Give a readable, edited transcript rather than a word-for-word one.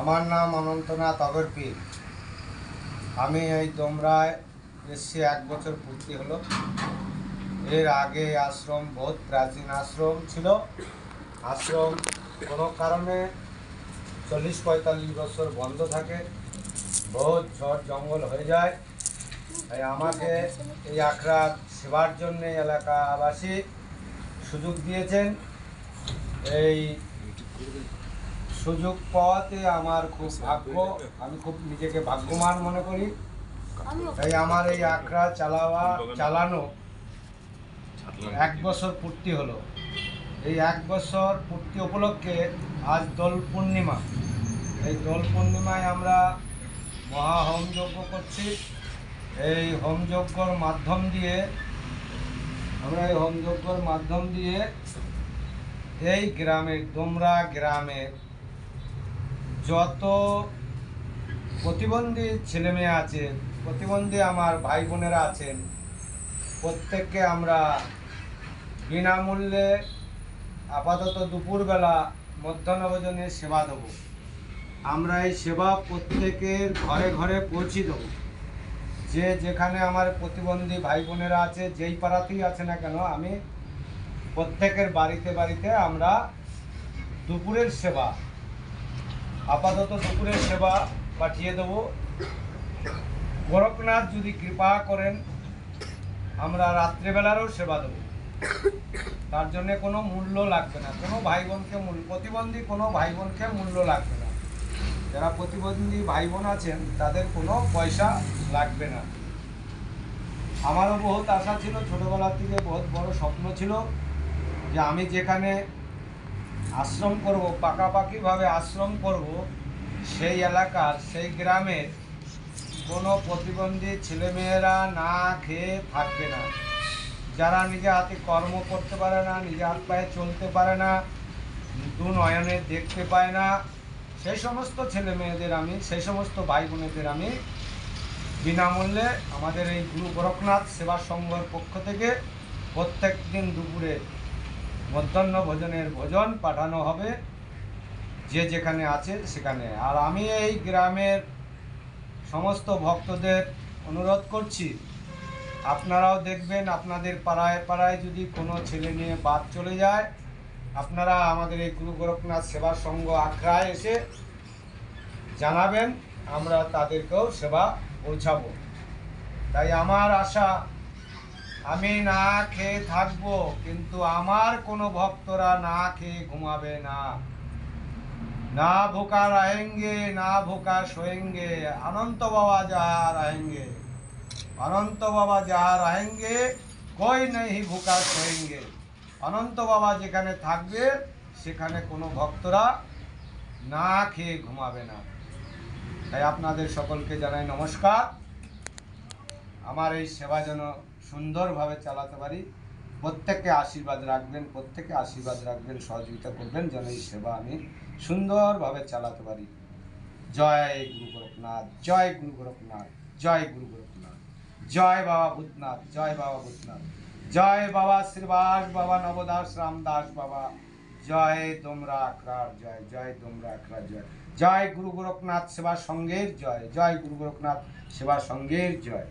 আমার নাম অনন্তনাথ অগরপীর। আমি এই দোমরায় এসছি 1 বছর পূর্তি হলো। এর আগে আশ্রম বহুত প্রাচীন আশ্রম ছিল। আশ্রম কোনো কারণে 40-45 বছর বন্ধ থাকে, বহুত ঝড় জঙ্গল হয়ে যায়। তাই আমাকে এই আখড়া সেবার জন্যে এলাকাবাসী সুযোগ দিয়েছেন। এই সুযোগ পাওয়াতে আমার খুব ভাগ্য, আমি খুব নিজেকে ভাগ্যবান মনে করি। তাই আমার এই আখড়া চালানো 1 বছর পূর্তি হলো। এই 1 বছর পূর্তি উপলক্ষে আজ দোল পূর্ণিমা। এই দোল পূর্ণিমায় আমরা মহা হোমযজ্ঞ করছি। এই হোমযজ্ঞর মাধ্যম দিয়ে এই গ্রামের দোমরা গ্রামের যত প্রতিবন্ধী ছেলেমেয়ে আছে, প্রতিবন্ধী আমার ভাই বোনেরা আছেন, প্রত্যেককে আমরা বিনামূল্যে আপাতত দুপুরবেলা মধ্যাহ্নভোজনের সেবা দেবো। আমরা এই সেবা প্রত্যেকের ঘরে ঘরে পৌঁছে দেবো। যে যেখানে আমার প্রতিবন্ধী ভাই বোনেরা আছে, যেই পাড়াতেই আছে না কেন, আমি প্রত্যেকের বাড়িতে আমরা দুপুরের সেবা, আপাতত দুপুরের সেবা পাঠিয়ে দেবো। গোরখনাথ যদি কৃপা করেন আমরা রাত্রেবেলারও সেবা দেবো। তার জন্যে কোনো মূল্য লাগবে না, কোনো ভাই বোনকে প্রতিবন্ধী কোনো ভাই বোনকে মূল্য লাগবে না। যারা প্রতিবন্ধী ভাই বোন আছেন তাদের কোনো পয়সা লাগবে না। আমারও বহুত আশা ছিল, ছোটোবেলা থেকে বহুত বড় স্বপ্ন ছিল যে আমি যেখানে আশ্রম করব, পাকাপাকিভাবে আশ্রম করব, সেই এলাকার সেই গ্রামের কোনো প্রতিবন্ধী ছেলেমেয়েরা না খেয়ে থাকবে না। যারা নিজে হাতে কর্ম করতে পারে না, নিজে হাত পায়ে চলতে পারে না, দু নয়নে দেখতে পায় না, সেই সমস্ত ছেলে মেয়েদের সেই সমস্ত ভাই বোনেদের আমি বিনামূল্যে আমাদের এই গুরু গোরখনাথ সেবা সংঘর পক্ষ থেকে প্রত্যেক দিন দুপুরে মধ্যাহ্ন ভোজনের ভোজন পাঠানো হবে যে যেখানে আছে সেখানে। আর আমি এই গ্রামের সমস্ত ভক্তদের অনুরোধ করছি, আপনারাও দেখবেন আপনাদের পাড়ায় যদি কোনো ছেলে মেয়ে বাদ চলে যায়, আপনারা আমাদের এই গুরু গোরখনাথ সেবা সংঘ আখড়ায় এসে জানাবেন, আমরা তাদেরকেও সেবা পৌঁছাবো। তাই আমার আশা, আমি না খেয়ে থাকবো কিন্তু আমার কোনো ভক্তরা না খেয়ে ঘুমাবে না। না ভুকা रहेंगे, না ভুকা सोएंगे, अनंत बाबा जहाँ रहेंगे, अनंत बाबा जहाँ रहेंगे कोई नहीं भूखा सोएंगे। অনন্ত বাবা যেখানে থাকবে সেখানে কোনো ভক্তরা না খেয়ে ঘুমাবে না। তাই আপনাদের সকলকে জানাই নমস্কার। আমার এই সেবা যেন সুন্দরভাবে চালাতে পারি, প্রত্যেককে আশীর্বাদ রাখবেন, সহযোগিতা করবেন যেন এই সেবা আমি সুন্দরভাবে চালাতে পারি। জয় গুরু গোরখনাথ, জয় গুরু গোরখনাথ, জয় গুরু গোরখনাথ, জয় বাবা ভূতনাথ, জয় বাবা ভূতনাথ, জয় বাবা শ্রীবাস বাবা, নবদাস রামদাস বাবা, জয় দোমরা আখড়ার জয়, জয় দোমরা আখড়ার জয়, জয় গুরু গোরখনাথ সেবা সংঘের জয়, জয় গুরু গোরখনাথ সেবা সংঘের জয়।